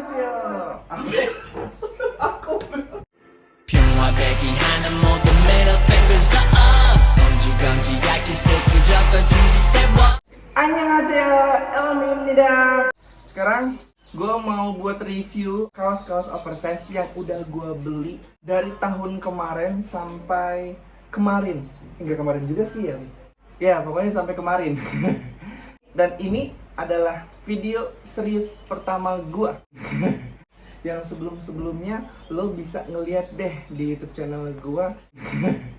안녕하세요. 평화되기 하는 모든 middle fingers up 검지검지약지 새끼적과 준비 세워 안녕하세요, Elmi-입니다. Sekarang gue mau buat review kaos-kaos oversize yang udah gue beli dari tahun kemarin sampai kemarin. Hingga kemarin juga sih ya. Ya, pokoknya sampai kemarin. Dan ini adalah video serius pertama gue. Yang sebelum-sebelumnya lo bisa ngeliat deh di YouTube channel gue.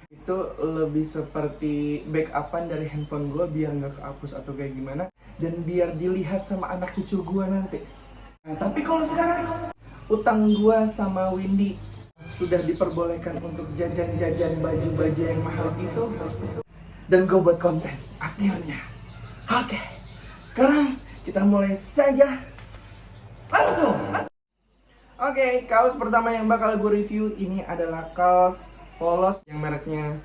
Itu lebih seperti backupan dari handphone gue biar nggak kehapus atau kayak gimana, dan biar dilihat sama anak cucu gue nanti. Nah, tapi kalau sekarang utang gue sama Windy sudah diperbolehkan untuk jajan-jajan baju-baju yang mahal itu, dan gue buat konten akhirnya. Oke, sekarang kita mulai saja langsung. Oke, kaos pertama yang bakal gue review ini adalah kaos polos yang mereknya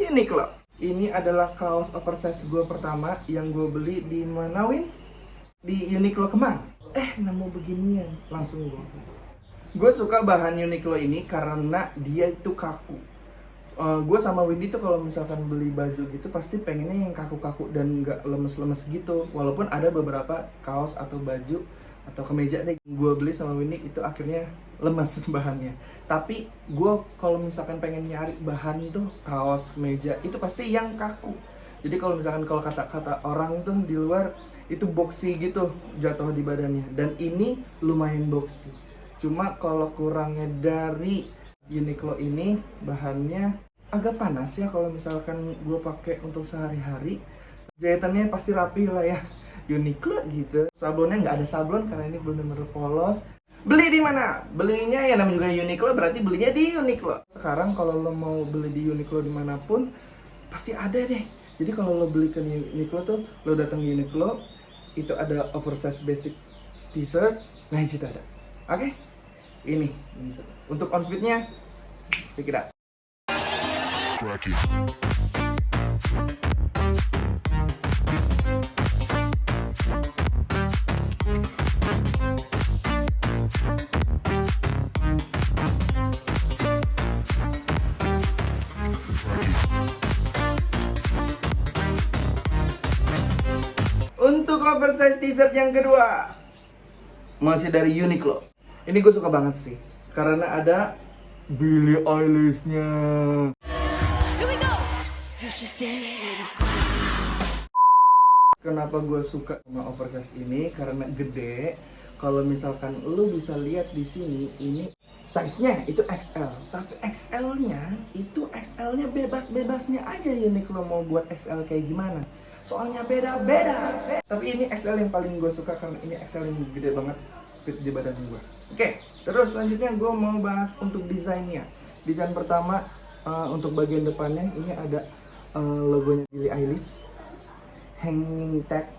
Uniqlo. Ini adalah kaos oversize gue pertama yang gue beli di mana, Win? Di Uniqlo Kemang. Nemu beginian, langsung gue suka bahan Uniqlo ini karena dia itu kaku. Gue sama Windy tuh kalau misalkan beli baju gitu pasti pengennya yang kaku-kaku dan nggak lemes-lemes gitu. Walaupun ada beberapa kaos atau baju atau kemeja deh gue beli sama Windy itu akhirnya lemes bahannya. Tapi gue kalau misalkan pengen nyari bahan tuh kaos, meja itu pasti yang kaku. Jadi kalau misalkan kalau kata-kata orang tuh di luar itu boxy gitu jatuh di badannya, dan ini lumayan boxy. Cuma kalau kurangnya dari Uniqlo ini bahannya agak panas ya kalau misalkan gue pakai untuk sehari-hari. Jahitannya pasti rapi lah ya, Uniqlo gitu. Sablonnya nggak ada sablon karena ini bener-bener polos. Beli di mana? Belinya ya namanya juga Uniqlo, berarti belinya di Uniqlo. Sekarang kalau lo mau beli di Uniqlo dimanapun pasti ada deh. Jadi kalau lo beli ke Uniqlo tuh, lo datang di Uniqlo, itu ada oversize basic t-shirt, nah di situ ada. Oke? Ini. Untuk outfitnya, check it out. Untuk oversize t-shirt yang kedua masih dari Uniqlo. Ini gue suka banget sih karena ada Billie Eilish-nya. Kenapa gue suka sama oversize ini? Karena gede. Kalau misalkan lu bisa lihat di sini, ini size-nya itu XL. Tapi XL-nya bebas-bebasnya aja Uniqlo mau buat XL kayak gimana. Soalnya beda-beda. Tapi ini XL yang paling gue suka karena ini XL yang gede banget fit di badan gue. Oke, terus selanjutnya gue mau bahas untuk desainnya. Desain pertama untuk bagian depannya ini ada logonya Billie Eilish, hanging tag,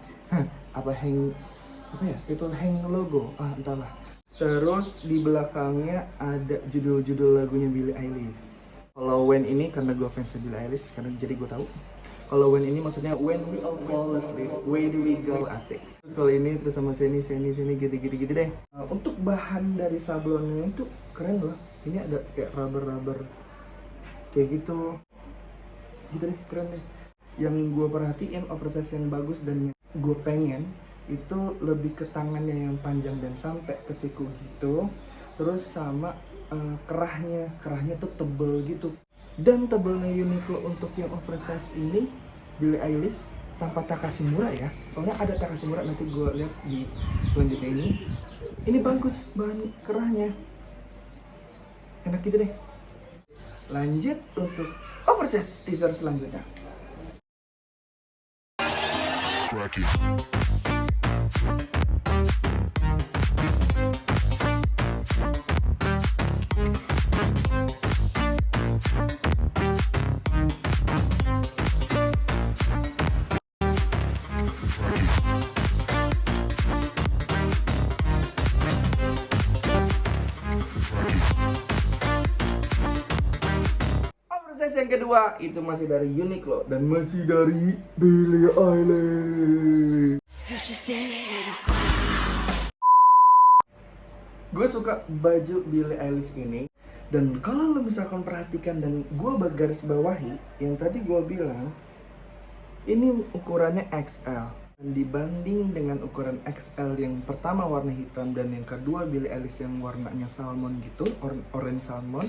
people hang logo, entahlah. Terus di belakangnya ada judul-judul lagunya Billie Eilish. Kalau When ini karena gue fans Billie Eilish, karena jadi gue tahu. Kalau When ini maksudnya When We All Fall Asleep, Where Do We Go, asik. Terus kalau ini terus sama sini gitu deh. Untuk bahan dari sablonnya itu keren loh. Ini ada kayak rubber kayak gitu deh, keren deh. Yang gue perhatiin oversize yang bagus dan yang gue pengen itu lebih ke tangannya yang panjang dan sampai ke siku gitu. Terus sama kerahnya tuh tebel gitu. Dan tebelnya Uniqlo untuk yang oversize ini Billie Eilish tanpa Takashimura ya. Soalnya ada Takashimura, nanti gue lihat di selanjutnya ini. Ini bagus bahan kerahnya. Enak gitu deh. Lanjut untuk oversize t-shirt selanjutnya. Oversize yang kedua itu masih dari Uniqlo dan masih dari Billie Eilish. Gue suka baju Billie Eilish ini. Dan kalau lo misalkan perhatikan dan gue garis bawahi, yang tadi gue bilang, ini ukurannya XL. Dan dibanding dengan ukuran XL yang pertama warna hitam dan yang kedua Billie Eilish yang warnanya salmon gitu, orange salmon,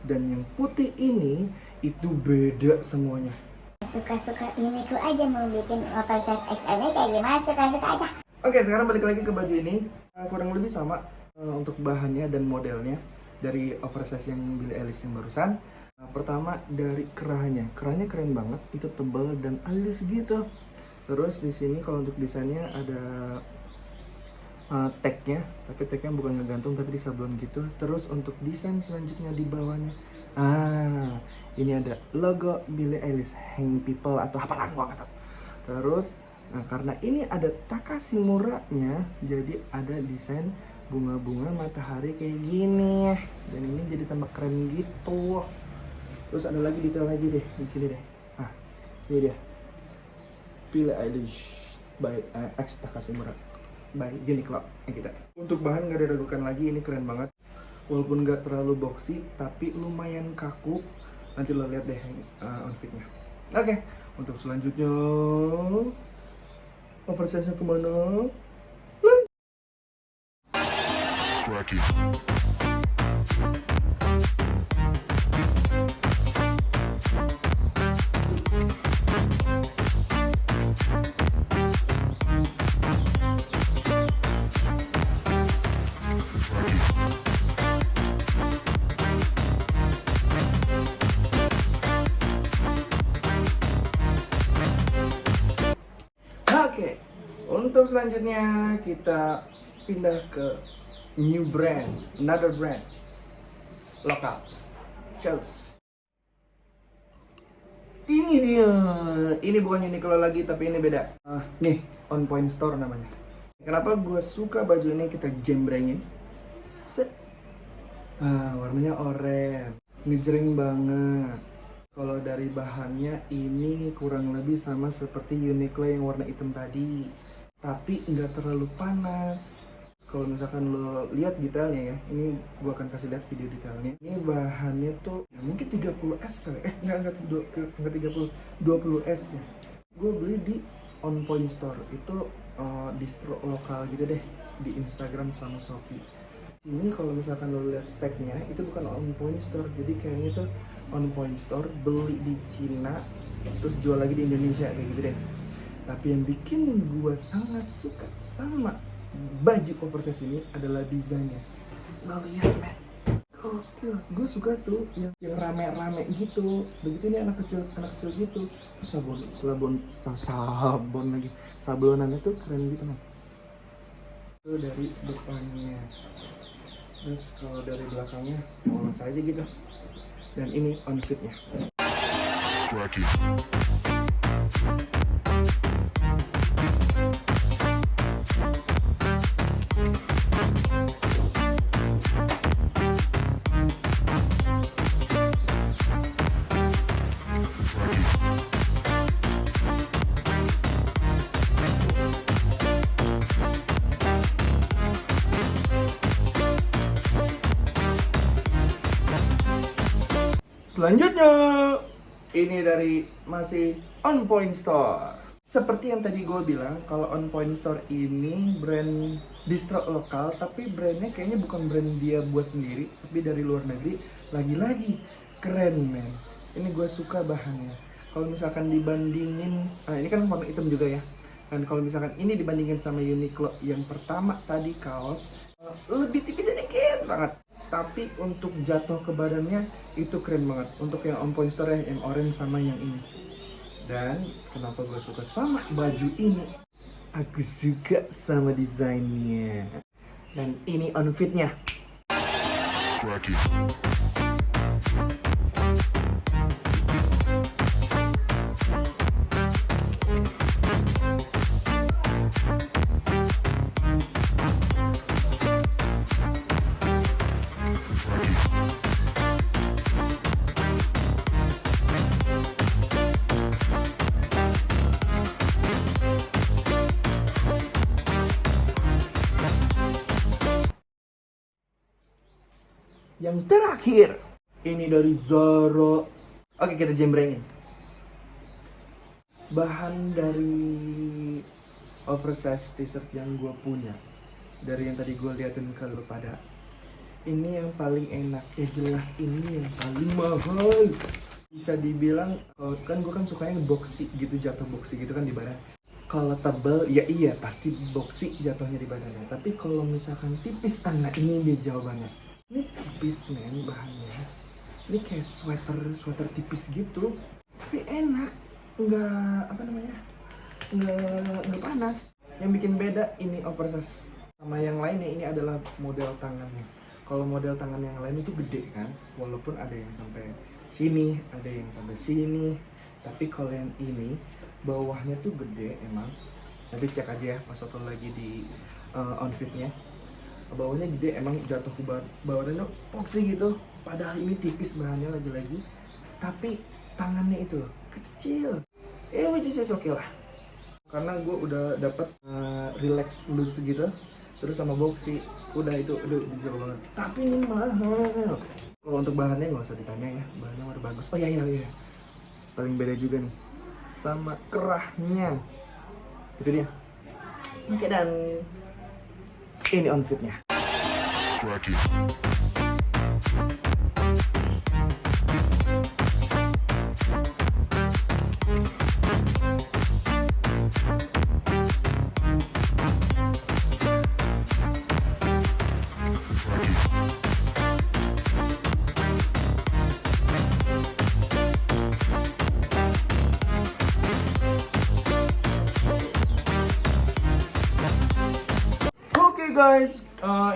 dan yang putih ini itu beda semuanya. Suka-suka Uniqlo aja mau bikin oversize XL-nya kayak gimana, suka-suka aja. Oke, sekarang balik lagi ke baju ini. Kurang lebih sama untuk bahannya dan modelnya dari oversize yang Billie Eilish yang barusan. Pertama dari kerahnya keren banget, itu tebal dan halus gitu. Terus di sini kalau untuk desainnya ada tagnya, tapi tagnya bukan ngegantung tapi di sablon gitu. Terus untuk desain selanjutnya di bawahnya, ini ada logo Billie Eilish, Hang People atau apalah gua nggak tahu. Terus karena ini ada Takashimura-nya, jadi ada desain bunga-bunga matahari kayak gini, dan ini jadi tambah keren gitu. Terus ada lagi detail lagi deh di sini deh. Ini dia Billie Eilish by X Takashimura by Uniqlo kita. Untuk bahan nggak diragukan lagi, ini keren banget. Walaupun nggak terlalu boxy, tapi lumayan kaku. Nanti lo lihat deh outfitnya. Oke, untuk selanjutnya oversize-nya kemana? Oke, untuk selanjutnya kita pindah ke new brand, another brand lokal. Cheers. Ini dia. Ini bukan Uniqlo lagi, tapi ini beda. Nih, On Point Store namanya. Kenapa gue suka baju ini? Kita jembrengin. Set. Warnanya oranye, ngejreng banget. Kalau dari bahannya ini kurang lebih sama seperti Uniqlo yang warna hitam tadi, tapi nggak terlalu panas. Kalau misalkan lo lihat detailnya ya, ini gua akan kasih lihat video detailnya. Ini bahannya tuh ya mungkin 30S kali, enggak 30, 20S ya. Gue beli di On Point Store, itu distro lokal gitu deh, di Instagram sama Shopee. Ini kalau misalkan lo lihat tagnya, itu bukan On Point Store, jadi kayaknya tuh On Point Store beli di Cina, terus jual lagi di Indonesia kayak gitu deh. Tapi yang bikin gua sangat suka sama baju oversize ini adalah desainnya. Lo lihat men, gokil. Gue suka tuh yang rame-rame gitu. Begitu ini anak kecil gitu. Sabon lagi. Sablonannya tuh keren gitu man. Itu dari depannya. Terus kalau dari belakangnya polos aja gitu. Dan ini outfitnya. Selanjutnya, ini dari masih On Point Store. Seperti yang tadi gue bilang, kalau On Point Store ini brand distro lokal, tapi brandnya kayaknya bukan brand dia buat sendiri, tapi dari luar negeri. Lagi-lagi keren men. Ini gue suka bahannya. Kalau misalkan dibandingin, ini kan warna hitam juga ya. Dan kalau misalkan ini dibandingin sama Uniqlo yang pertama tadi kaos, lebih tipis sedikit banget. Tapi untuk jatuh ke badannya itu keren banget. Untuk yang On Point Store yang orange sama yang ini. Dan kenapa gue suka sama baju ini? Aku suka sama desainnya. Dan ini outfitnya. yang terakhir. Ini dari Zara. Oke, kita jembrengin. Bahan dari oversize t-shirt yang gue punya, dari yang tadi gue liatin ke lu pada, ini yang paling enak. Ya jelas ini yang paling mahal. Bisa dibilang, kan gue kan sukanya boxy gitu, jatuh boxy gitu kan di badan. Kalau tebal, ya iya pasti boxy jatuhnya di badannya. Tapi kalau misalkan tipis, anak ini dia jawabannya. Ini tipis men bahannya. Ini kayak sweater tipis gitu. Tapi enak, nggak panas. Yang bikin beda ini oversize sama yang lainnya, ini adalah model tangannya. Kalau model tangan yang lain itu gede kan, walaupun ada yang sampai sini, ada yang sampai sini. Tapi kalau yang ini bawahnya tuh gede emang. Nanti cek aja ya pas foto lagi di outfitnya. Bawahnya gede emang, jatuh ke bawahnya boxy gitu. Padahal ini tipis bahannya lagi-lagi. Tapi tangannya itu loh kecil. Which is okay lah. Karena gue udah dapet relax loose gitu. Terus sama boxy, udah itu jauh banget. Tapi ini mahal. Kalau untuk bahannya nggak usah ditanya ya, bahannya udah bagus. Oh iya. Paling beda juga nih sama kerahnya. Itu dia. Oke, dan ini outfitnya. Oke guys,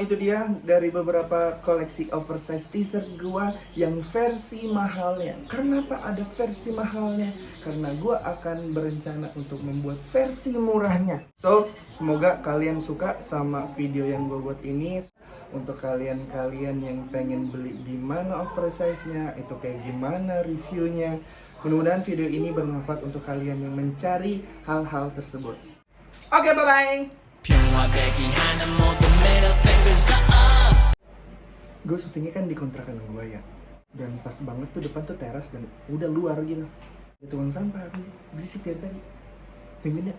itu dia dari beberapa koleksi oversize t-shirt gua yang versi mahalnya. Kenapa ada versi mahalnya? Karena gua akan berencana untuk membuat versi murahnya. So, semoga kalian suka sama video yang gua buat ini. Untuk kalian-kalian yang pengen beli gimana oversize-nya, itu kayak gimana reviewnya. Mudah-mudahan video ini bermanfaat untuk kalian yang mencari hal-hal tersebut. Oke, bye-bye! 평화되기 하는 모든 middle fingers up. Gue syutingnya kan di kontrakan gue ya, dan pas banget tuh depan tuh teras dan udah luar gitu. Ada tukang sampah berisik dari tadi. Dengerin ya.